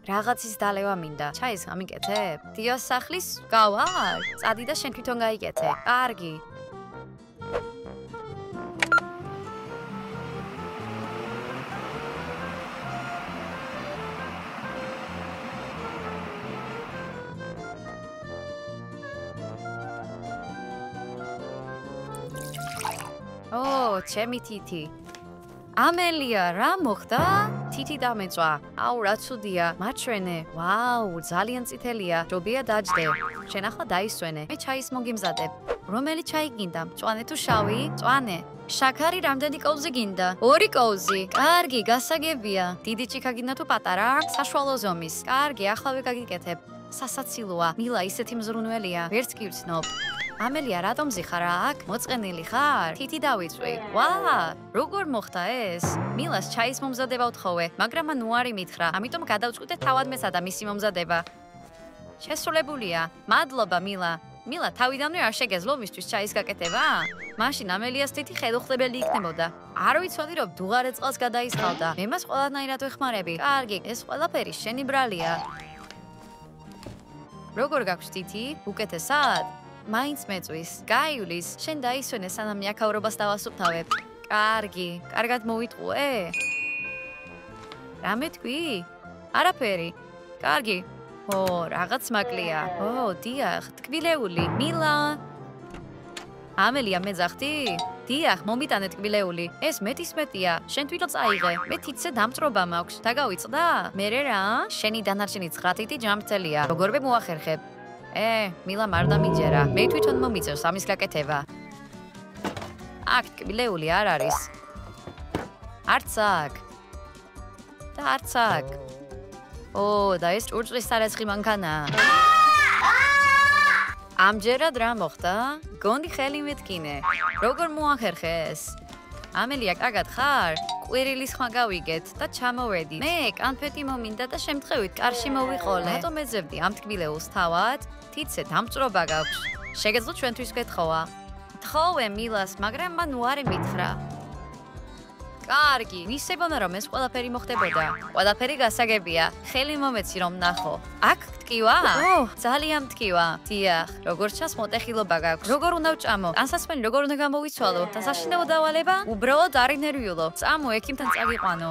რაღაცის დალევა მინდა. ჩაის გამიკეთებ? დიას სახლის გავარ? წადი და შენ თვითონ გაიკეთე. კარგი. ო, ჩემი თითი. ამელია, რა მოხდა? თითი დამეწვა. აუ, რა ცუდია. მაჩვენე. ვაუ, ძალიან წითელია. ჯობია დაჯდე. შენ ახლა დაისვენე. მე ჩაის მოგიმზადებ. რომელი ჩაი გინდა? მწვანე თუ შავი? მწვანე. შაქარი რამდენი კოვზი გინდა? 2 კოვზი. კარგი, გასაგებია. დიდი ჩიქა გინდა თუ პატარა? საშუალო ზომის. კარგი, ახლა ვეგაგიკეთებ. სასაცილოა. მილა ისეთი მზრუნველია. ვერც კი ვცნობ. ამელია, რატომ ზიხარ აქ? მოწყენილი ხარ? თითი დავიწვი. ვა, როგორ მოხდა ეს? მილას ჩაის მომზადება ვთხოვე, მაგრამ მან უარი მითხრა, ამიტომ გადავწყვიტე თავად მეცადა მისი მომზადება. შესრულებულია. მადლობა, მილა. მილა, თავიდანვე არ შეგეძლო მისთვის ჩაის გაკეთება? მაშინ ამელიას თითი ხელუხლებელი იქნებოდა. არ ვიცოდი, რომ დუღარე წყალს გადაისხავდა. მე მას ყველანაირად ვეხმარები. კარგი, ეს ყველაფერი შენი ბრალია. როგორ გაქვს თითი? უკეთესად? მაინც მეწვის. გაივლის, შენ დაისვენე სანამ მეაქაურობას დავასუფთავებ. კარგი, კარგად მოვიტყუე? რამე თქვი? არაფერი. კარგი. ო, რაღაც მაკლია. ო, დიახ, თკბილეული. მილა. ამელია, მეძახდი? დიახ, მომიტანე თკბილეული. ეს მეტისმეტია. შენ თვითონ წაიღე. მე თითზე დამწრობა მაქვს. დაგავიწყდა? მერე რა? შენი დანარჩენი 9 თითი ჯამრთელია. როგორმე მოახერხებ? მილა არ დამიჯერა. მე თვითონ მომიწევს ამის გაკეთება. აქ თკბილეული არ არის. არც აქ. და არც აქ. ო, და ეს ჭურჭლის სარეცხი მანქანაა. ამჯერად რა მოხდა? გონი ხელი მეთკინე. როგორ მოახერხეს? ამელია, კარგად ხარ? კვირილის ხმა გავიგეთ და ჩამოვედი. მე კანფეტი მომინდა და შემთხვევით კარში მოვიყოლე. რატომ ეძებდი ამ თკბილეულს თავად? თითზე დამწრობა გაქვს. შეგეძლო ჩვენთვის გეთხოვა. თხოვე მილას, მაგრამ მან უარი მითხრა. კარგი, მისებონა რომ ეს ყველაფერი მოხდებოდა. ყველაფერი გასაგებია. ხელი მომეცი რომ ნახო. აქ თკივა? ო, ძალიან თკივა. დიახ, როგორ ჩანს მოტეხილობა გაქვს. როგორ უნდა ვჭამო? ანსასმენი როგორ უნდა გამოვიცვალო? და საშინაო დავალება? უბრალოდ არინერვიულო. წამო ექიმთან წაგიყვანო.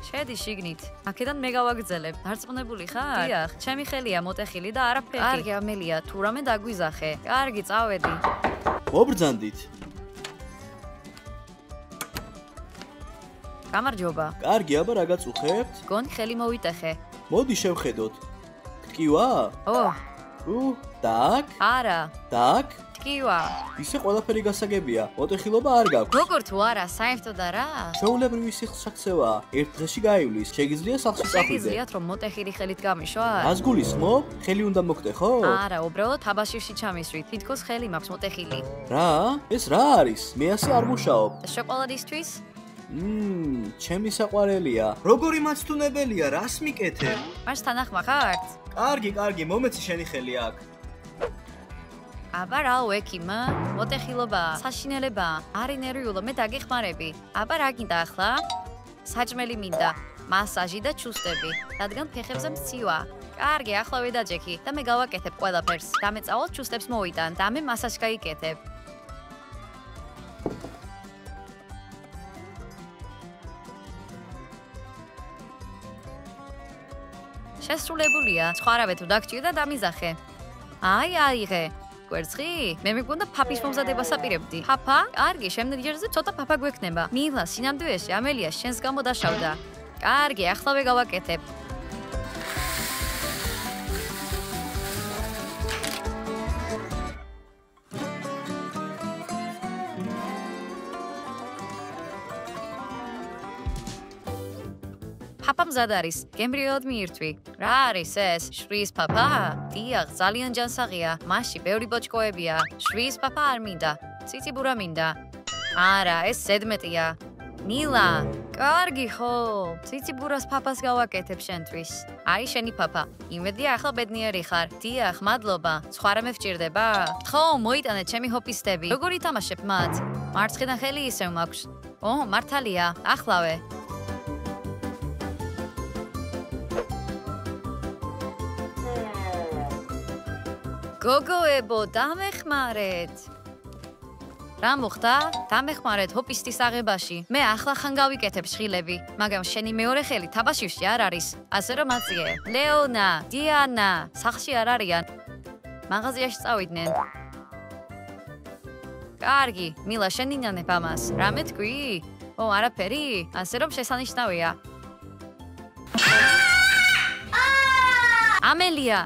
შედი შიგნით. აქედან მე გავაგრძელებ. დარწმუნებული ხარ? დიახ, ჩემი ხელია მოტეხილი და არაფერი. კარგი, ამელია, თუ რამე დაგვიზახე. კარგი, წავედი. მობრძანდით. გამარჯობა. კარგი, აბა რა გაწუხებთ? გონი ხელი მოვიტეხე. მოდი შევხედოთ. თკივა? ო. დაკ? არა. დაკ? თკივა. ისე ყველაფერი გასაგებია. მოტეხილობა არ გაქვს. როგორ თუ არა, საერთოდ არა? ჩვეულებრივი სიხსშაქცევაა. ერთ დღეში გაივლის. შეგიძლია სახლში წახვიდე. შეგიძლიათ რომ მოტეხილი ხელით გამიშვათ? რას გულისხმობ? ხელი უნდა მოგტეხო? არა, უბრალოდ თაბაშირში ჩამისვით. თითქოს ხელი მაქვს მოტეხილი. რა? ეს რა არის? მე ასე არ მუშაობ. შოკოლადისთვის? ჩემი საყვარელია. როგორი მაცდუნებელია, რას მიკეთებ? მას თანახმა ხართ? კარგი, მომეცი შენი ხელი აქ. აბა რა ვექიმა? მოტეხილობაა, საშინელებაა, არინერვიულო, მე დაგეხმარები. აბა რა გინდა ახლა? საჭმელი მინდა, მასაჟი და ჩუსტები, რადგან ფეხებზე მცივაა. კარგი, ახლა ვედაჯექი და მე გავაკეთებ ყველაფერს. დამეწავალ ჩუსტებს მოვიტან და მე მასაჟს გაიკეთებ. შესრულებულია. სხვარავე თუ დაგჭირდა დამიზახე. აიღე. კვერცხი? მე მეგონა ფაფის მომზადებას აპირებდი. ფაფა? კარგი, შემდეგჯერზე ცოტა ფაფა გვექნება. მილა, სინამდვილეში ამელია შენს გამო დაშავდა. კარგი, ახლავე გავაკეთებ. ფაფა მზად არის, გემრიელად მიირთვი. რა არის ეს? შვის ფაფა? დიახ, ძალიან ჯანსაღია. მასში ბევრი ბოჭკოებია. შვის ფაფა არ მინდა. ციციბურა მინდა. არა, ეს ზედმეტია. მილა, კარგი ხო? ციციბურას ფაფას გავაკეთებ შენთვის. არის შენი ფაფა. იმედია ახლა ბედნიერი ხარ. დიახ, მადლობა. სხვა რამე ვჭირდება? ხო, მოიტანე ჩემი ჰოპისტები. როგორ ითამაშებ მათ? მარცხენა ხელი ისევ მაქვს. ო, მართალია, ახლავე. გოგოებო, დამეხმარეთ. რა მოხდა? დამეხმარეთ ჰოპისტის აღებაში. მე ახლა ხან გავიკეთებ შხილები, მაგრამ შენი მეორე ხელი თაბაშირში არ არის. ასე რომ აწიე. ლეონა, დიანა, სახლში არ არიან. მაღაზიაში წავიდნენ. კარგი, მილა შენინანებ ამას. რამე თქვი? ო, არაფერი? ასე რომ შესანიშნავია. ამელია.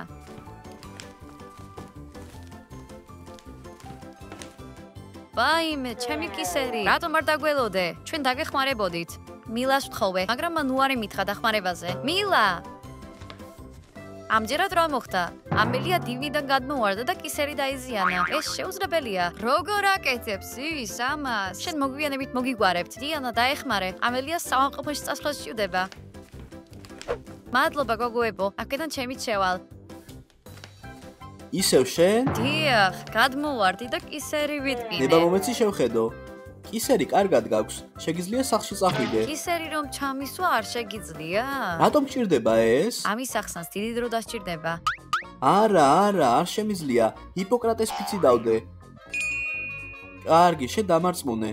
ვაიმე, ჩემი კისერი. რატომ არ დაგველოდე? ჩვენ დაგეხმარებოდით. მილას ვთხოვე, მაგრამ მან უარი მითხრა დახმარებაზე. მილა! ამჯერად რა მოხდა? ამელია დივნიდან გადმოვარდა და კისერი დაიზიანა. ეს შეუძლებელია. როგორ აკეთებს ის ამას? შენ მოგვიანებით მოგიგვარებთ. დიანა დაეხმარე. ამელიას საავადმყოფოში წასვლა სჭირდება. მადლობა გოგოებო, აქედან ჩემით შევალ. ისევ შენ? დიახ, გადმოვარდი და კისერი ვიტკინე. ნება მომეცი შევხედო. კისერი კარგად გაქვს. შეგიძლია სახლში წახვიდე. კისერი რომ ჩამისვა არ შეგიძლია? რატომ გჭირდება ეს? ამის ახსნას დიდი დრო დასჭირდება. არა, არ შემიძლია. ჰიპოკრატეს ფიცი დავდე. კარგი, შენ დამარწმუნე.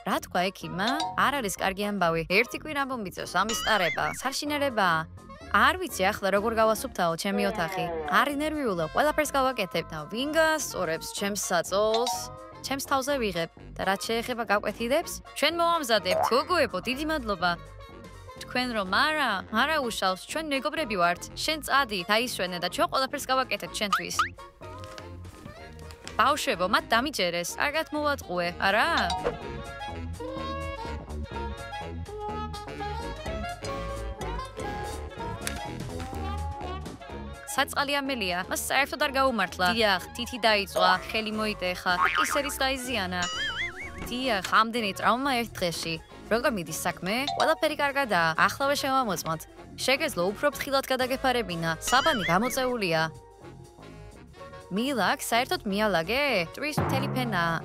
რა თქვა ექიმმა? არ არის კარგი ამბავი. ერთი კვირა მომიწევს ამის ტარება. სარშინერებაა. არ ვიცი ახლა როგორ გავასუფთავო ჩემი ოთახი. არი ნერვიულა, ყველაფერს გავაკეთებ და ვინ გასწორებს ჩემს საწოლს? ჩემს თავზე ვიღებ და რაც შეეხება გაკვეთილებს, ჩვენ მოვამზადებთ. გოგოებო, დიდი მადლობა. თქვენ რომ არა უშავს, ჩვენ მეგობრები ვართ. შენ წადი, დაისვენე და ჩვენ ყველაფერს გავაკეთებთ ჩვენთვის. ბავშვებო, მათ დამიჯერეს. კარგად მოვატყუე, არა? საწყალი ამელია, მას საერთოდ არ გაუმართლა. დიახ, თითი დაიწვა, ხელი მოიტეხა და კისერიც დაიზიანა. დიახ, ამდენი ტრავმა ერთ დღეში. როგორ მიდის საქმე? ყველაფერი კარგადაა. ახლავე შევამოწმოთ. შეგეძლო უფრო ფრთხილად გადაგეფარებინა. საბანი გამოწეულია. მილა, აქ საერთოდ მიალაგე? ტვრის მთელი ფენაა.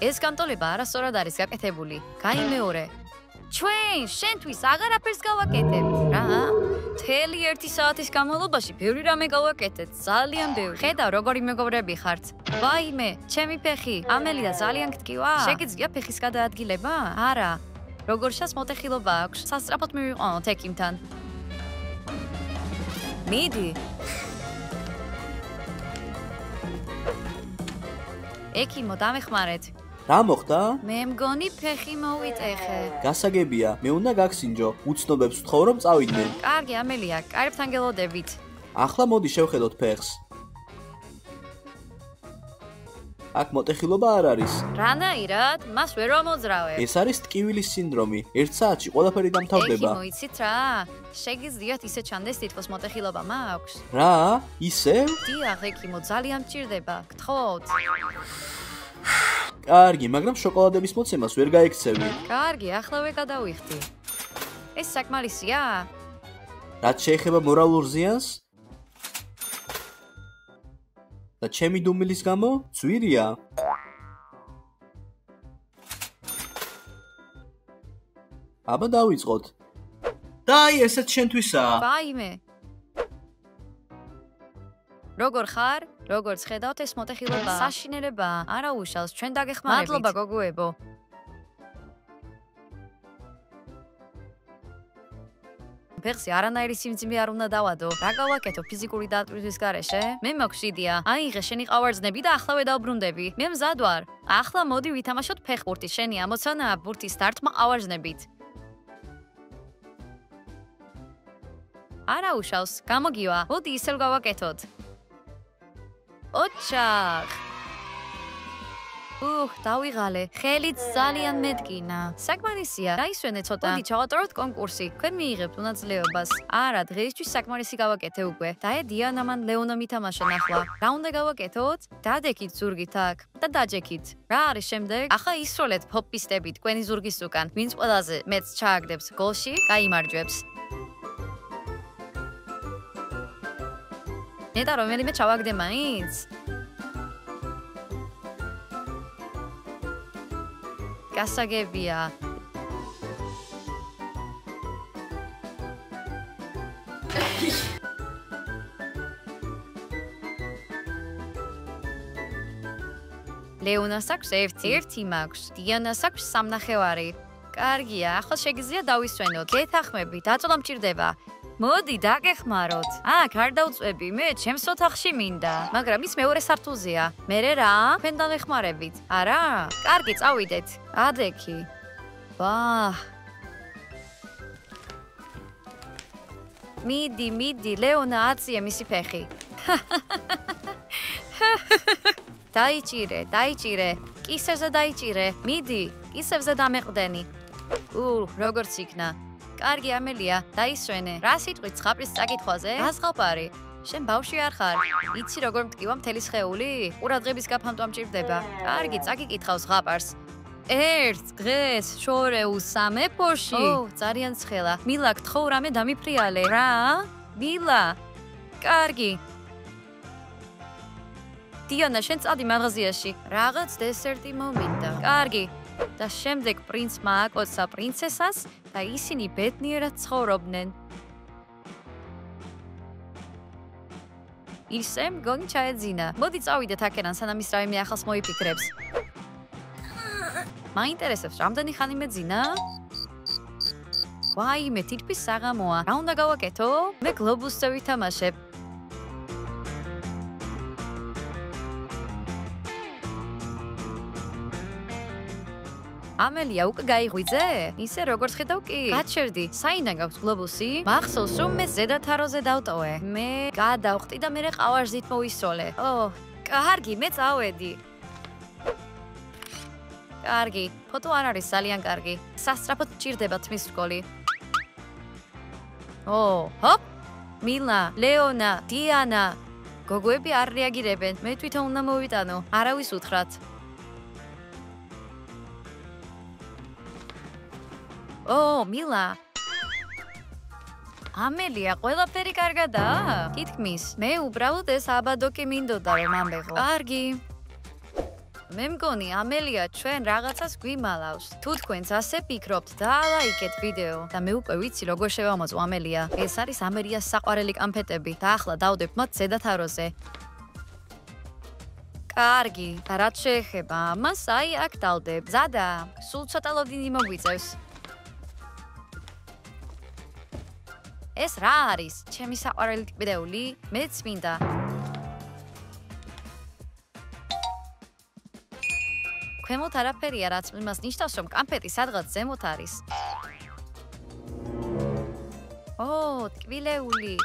ეს განტოლება არასწორად არის გაკეთებული. გაიმეორე. ჩვენ შენთვის აღარაფერს გავაკეთებთ. რა? მთელი 1 საათის განმავლობაში ბევრი რამე გავაკეთეთ. ძალიან ბევრი. ხედავ როგორი მეგობრები ხართ. ვაიმე, ჩემი ფეხი. ამელია ძალიან გტკივა? შეგიძლია ფეხის გადაადგილება? არა. როგორ შას მოტეხილობა აქვს. სასწრაფოდ მივიყვანოთ ექიმთან. მიდი. ექიმო, დამეხმარეთ. რა მოხდა? მე მგონი ფეხი მოვიტეხე. გასაგებია, მე უნდა გაგსინჯო. უცნობებს ვთხოვ რომ წავიდნენ. კარგი ამელია, კარებთან გელოდებით. ახლა მოდი შევხედოთ ფეხს. აქ მოტეხილობა არ არის. რანაირად? მას ვერ ვამოძრავებ. ეს არის ტკივილის სინდრომი. 1 საათში ყველაფერი დამთავრდება. ექიმო, იცით რა? შეგიძლიათ ისე ჩანდეს თითქოს მოტეხილობა მაქვს? რა? ისევ? დიახ, ექიმო, ძალიან მჭირდება. გთხოვთ. კარგი, მაგრამ შოკოლადების მოცემას ვერ გაიქცევი. კარგი,ახლავე გადავიხდი. ეს საკმარისია? რაც შეეხება მორალურ ზიანს? და ჩემი დუმილის გამო? ძვირია. აბა დავიწყოთ. და აი ესეც შენთვისაა. ვაიმე. როგორ ხარ? როგორც ხედავთ, ეს მოტეხილობა საშინელებაა. არა უშავს, ჩვენ დაგეხმარებით. მადლობა გოგოებო. ფეხზე არანაირი სიმძიმე არ უნდა დავადო. რა გავაკეთო ფიზიკური დატვირთვის გარეშე? მე მაქვს იდეა. აიღე შენი ყავარձნები და ახლავე დავბრუნდები. მე მზად ვარ. ახლა მოდი ვითამაშოთ ფეხბურთი. შენი ამოცანაა ბურთის დარტყმა ყავარձნებით. არა უშავს, გამოგივა. მოდი ისევ გავაკეთოთ. ოჩახ. დავიღალე. ხელით ძალიან მეტკინა. საკმარისია. დაისვენე ცოტა. მოდი ჩავატაროთ კონკურსი. თქვენ მიიღებთ მონაწილეობას. არა, დღეისთვის საკმარისი გავაკეთე უკვე. და დიანა მან ლეონა მითამაშა ნახლა. რა უნდა გავაკეთოთ? დადექით ზურგით აქ და დაჯექით. რა არის შემდეგ? ახლა ისროლეთ ჰოპისტები თქვენი ზურგის უკან. ვინც ყველაზე მეტს ჩააგდებს გოლში, გაიმარჯვებს. ნეტა რომელიმე ჩავაგდე მაინც? გასაგებია. ლეონას აქვს 1 მაქვს, დიანას აქვს 3.5. კარგია, ახლა შეგიძლია დავისვენოთ. გეთახმები, დაწოლა მჭირდება. მოდი, დაგეხმაროთ. აქ არ დავწვევი, მე ჩემს ოთახში მინდა. მაგრამ ის მეორე სართულზეა. მერე რა? თქვენ დავეხმარებით. არა? კარგი, წავიდეთ. ადექი. ვაჰ. მიდი, ლეონა აწია მისი ფეხი. დაიჭირე. კისერზე დაიჭირე. მიდი, კისერზე დამეყდენი. როგორც იქნა. კარგი ამელია, დაისვენე. რა სიტყვით ზღაპრის წაკითხვაზე? რა ზღაპარი? შენ ბავშვი არ ხარ? იცი როგორ მტკივა მთელი სხეული? ყურადღების გაფანტვა მჭირდება. კარგი, წაკიკითხავ ზღაპარს. 1 დღეს შორეულ სამეფოში. ძალიან ცხელა. მილა, გთხოვ რამე დამიფრიალე. რა? მილა. კარგი. დიანა, შენ წადი მაღაზიაში. რაღაც დესერტი მომინდა. კარგი. და შემდეგ პრინცმა აკოცა პრინცესას და ისინი ბედნიერად ცხოვრობდნენ. ისე მგონი ჩაეძინა. მოდი წავიდეთ აქედან, სანამ ის რაიმე ახალს მოიფიქრებს. მაინტერესებს, რამდენი ხანი მეძინა? ვაიმე, თითქმის საღამოა. რა უნდა გავაკეთო? მე გლობუსზე ვითამაშებ. ამელია, უკვე გაიღვიძე? ისე როგორც ხედავ კი. გაჩერდი, საიდან გაქვს გლობუსი? მახსოვს, რომ მე ზედათაროზე დავტოვე. მე გადავხტი და მერე ყავარზით მოვისროლე. კარგი, მე წავედი. კარგი, ფოტო არ არის ძალიან კარგი. სასწრაფოდ მჭირდება თმის რგოლი. ჰოპ! მილა, ლეონა, დიანა. გოგოები არ რეაგირებენ. მე თვითონ უნდა მოვიტანო. არავის უთხრათ. მილა. ამელია, ყველაფერი კარგადაა? თითქმის. მე უბრალოდ ეს აბადოკი მინდოდა რომ ამბეღო. კარგი. მე მგონი ამელია ჩვენ რაღაცას გვიმალავს. თუ თქვენც ასე ფიქრობთ, დაალაიქეთ ვიდეო და მე უკვე ვიცი როგორ შევამოწო ამელია. ეს არის ამელიას საყვარელი კანფეტები და ახლა დავდებ მათ ზედათაროზე. კარგი, და რაც შეეხება ამას, აი აქ დავდებ. ზადა, სულ ცოტა ლოდინი მოგვიწევს. ეს რა არის? ჩემი საყვარელი ტკბილეული? მეც მინდა. ქვემოთ არაფერია, რაც იმას ნიშნავს, რომ კანფეტი სადღაც ზემოთ არის. ტკბილეული.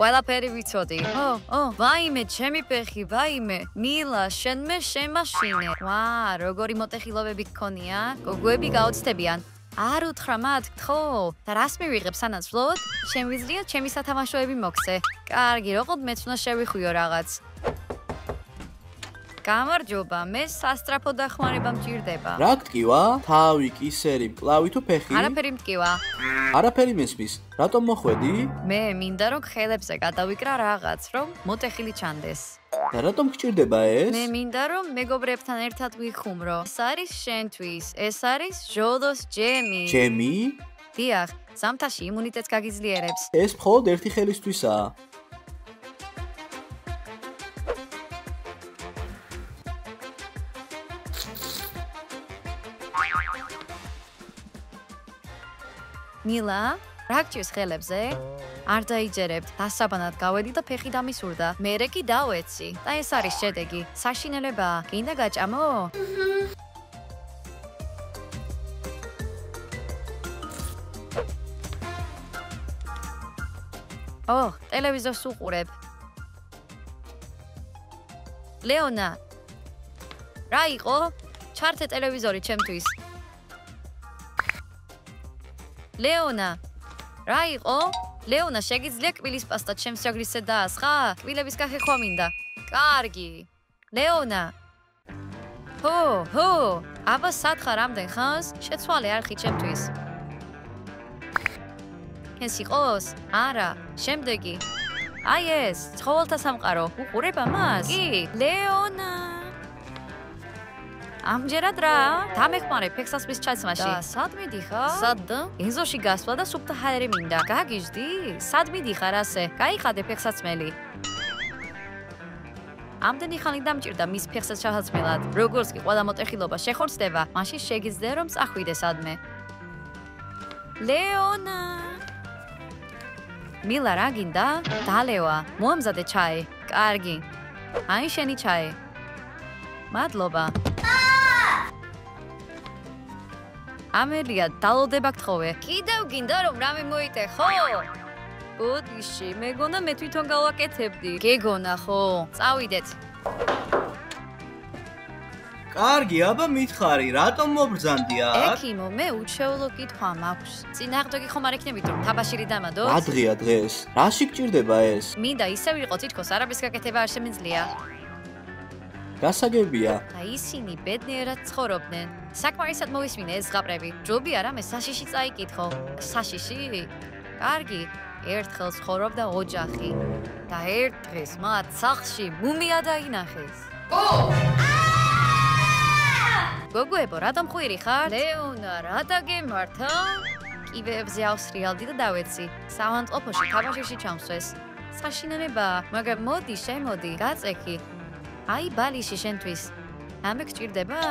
ყველაფერი ვიცოდი. ვაიმე, ჩემი ფეხი, ვაიმე. მილა, შენ მე შემაშინე. როგორი მოტეხილობები გქონია? გოგოები გაოცდებიან. არ უთხრა მათ, გთხოვ. და რას მივიღებ სანაცვლოდ? შემიძლია ჩემი სათამაშოები მოგცე. კარგი, როგორც მეც უნდა შევიხვიო რაღაც. გამარჯობა, მე სასწრაფო დახმარება მჭირდება. რა გტკივა? თავი, კისერი, მკლავი თუ ფეხი? არაფერი მტკივა. არაფერი მესმის. რატომ მოხვედი? მე მინდა რომ ხელებზე გადავიკრა რაღაც, რომ მოტეხილი ჩანდეს. და რატომ გჭირდება ეს? მე მინდა რომ მეგობრებთან ერთად ვიხუმრო. ეს არის შენთვის. ეს არის ჟოლოს ჯემი. ჯემი? დიახ, ზამთარში იმუნიტეტს გაგიძლიერებს. ეს მხოლოდ ერთი ხელისთვისაა. მილა, რა გჭირს ხელებზე? არ დაიჯერებთ, დასაბანად გავედი და ფეხი დამისურდა. მერე კი დავეცი და ეს არის შედეგი. საშინელებაა. გინდა გაჭამო? ტელევიზორს უყურებ. ლეონა. რა იყო? ჩართე ტელევიზორი ჩემთვის. ლეონა. რა იყო? ლეონა, შეგიძლია კბილის პასტა ჩემს ჯაგრისზე დაასხა? კბილების გახექვა მინდა. კარგი. ლეონა. აბა სათხარ ამდენ ხანს? შეცვალე არხი ჩემთვის. ეს იყოს? არა, შემდეგი. აი ეს, ცხოველთა სამყარო. უყურებ ამას? კი, ლეონა. ამჯერად რა? დამეხმარე ფექსასმის ჩაცმაში. და სად მიდიხარ? სად? ეზოში გასვლა და სუფთა ჰაერი მინდა. გაგიჟდი? სად მიდიხარ ასე? გაიხადე ფექსაცმელი. ამდენი ხანი დამჭირდა მის ფეხსაც ჩასაცმელად. როგორც კი ყველა მოტეხილობა შეხორცდება, მაშინ შეგიძლია რომ წახვიდე სადმე. ლეონა მილა რა გინდა? დალევა, მოამზადე ჩაი. კარგი. აი შენი ჩაი. მადლობა. ამელია, დალოდება გთხოვე. კიდევ გინდა რომ რამე მოიტეხო? ბოდიში, მეგონა მე თვითონ გავაკეთებდი. გეგონა ხო? წავიდეთ. კარგი, აბა მითხარი, რატომ მობრძანდი აქ? ექიმო, მე უჩვეულო კითხვა მაქვს. წინააღმდეგი ხომ არ იქნებით რომ თაბაშირი დამადოთ? რა დღეა დღეს? რაში გჭირდება ეს? მინდა ისევ იყო თითქოს არაბის გაკეთება არ შემიძლია. გასაგებია. და ისინი ბედნიერად ცხოვრობდნენ. საკმარისად მოვისმინე ეს ზღაპრები. ჯობია რამე საშიში წაიკითხო. საშიში? კარგი. ერთხელ ცხოვრობდა ოჯახი და ერთ დღეს მათ სახლში მუმია დაინახეს. გოგოებო, რატომ ხვირი ხარ? ლეონა, რა დაგემართა? კიბეებზე ავსრიალდი და დავეცი. სავანტყოფოში თაბაშირში ჩამსვეს. საშინელებაა, მაგრამ მოდი, შემოდი, გაწექი. აი ბალიში შენთვის. ამე გჭირდება?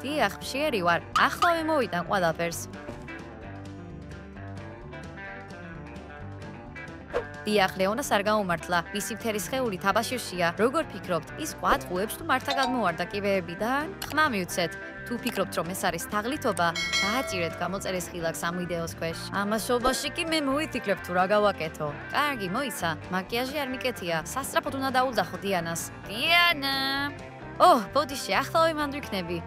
დიახ, მშიერი ვარ. ახლავე მოვიტან ყველაფერს. დიახ, ლეონას არ გაუმართლა. მისი მთელი სხეული თაბაშირშია. როგორ ფიქრობთ, ის ყვატყუებს თუ მართლა გადმოვარდა კიბეებიდან? ხმა მივცეთ. თუ ფიქრობთ, რომ ეს არის თაღლითობა, დააჭირეთ გამოწერეს ხილაკს ამ ვიდეოს ქვეშ. ამასობაში კი მე მოვიფიქრებ თუ რა გავაკეთო. კარგი, მოიცა. მაკიაჟი არ მიკეთია. სასწრაფოდ უნდა დაუძახო დიანას. დიანა! ოჰ, ბოდიში, ახლავე მანდ ვიქნები.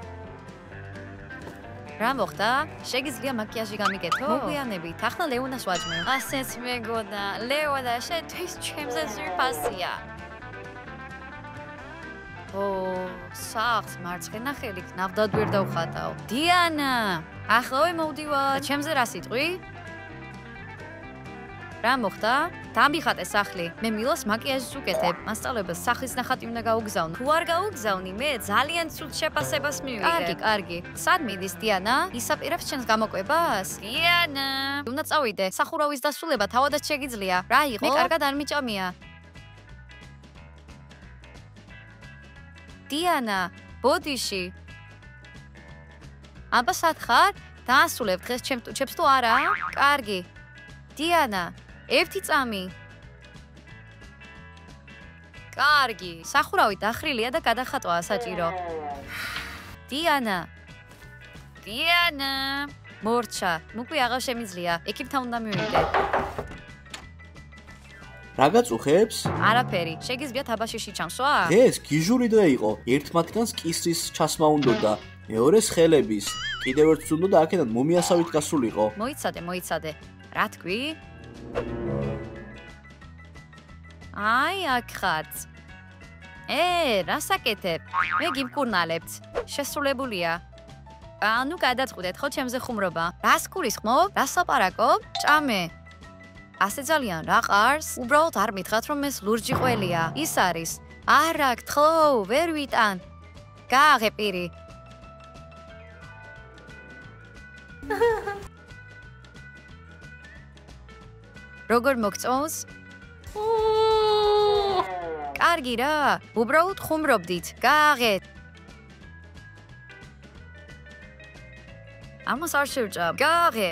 რა მოხდა? შეგიძლია მაკიაჟი გამიკეთო? მოგვიანებით, ახლა ლეონას ვაჯმევ. ასეც მეგონა, ლეონა შენთვის ჩემზე ზრფასია. ო, სახლს მარცხენა ხელით ნავდად ვერ დავხატავ. დიანა, ახლავე მოვდივარ. ჩემზე რა სიტყვი? რა მოხდა? დამიხატე სახლი. მე მილას მაკიაჟს ვუკეთებ. მასწავლებლებს სახლის ნახატი უნდა გაუგზავნო. თუ არ გაუგზავნი, მე ძალიან ცუდ შეფასებას მივიღებ. კარგი. სად მიდის დიანა? ისაპირებს ჩემს გამოკვებას? დიანა, უნდა წავიდე. სახურავის დასრულება თავადაც შეგიძლია. რა იყო? მე კარგად არ მიჭამია. დიანა, ბოდიში. აბა სად ხარ? დაასრულებ დღეს ჩემს თუ არა? კარგი. დიანა, ერთი წამი. კარგი, სახურავი დახრილია და გადახატვაა საჭირო. დიანა. დიანა. მორჩა, მოკვი აღარ შემიძლია. ექიმთან უნდა მივიდე. რა გაწუხებს? არაფერი, შეგიძლია თაბაშირში ჩამსვა? ეს გიჟური დღე იყო. ერთ მათგანს კისრის ჩასმა უნდოდა, მეორეს ხელების. კიდევ ერთს უნდა აქედან მუმიასავით გასულიყო. მოიცადე. რა თქვი? აი, აქ ხარც. რას აკეთებ? მე გიმკურნალებთ. შესრულებულია. ანუ გადაწყვეტეთ ხო ჩემზე ხუმრობა? რას გულისხმობ? რას ლაპარაკობ? ჭამე. ასე ძალიან რა ყარს? უბრალოდ არ მითხრათ რომ ეს ლურჯი ყველია. ის არის. არა, გთხოვ, ვერ ვიტან. გააღე პირი. როგორ მოგწონს? კარგი რა, უბრალოდ ხუმრობდით. გააღეთ. ამას არ შევჭამ. გააღე.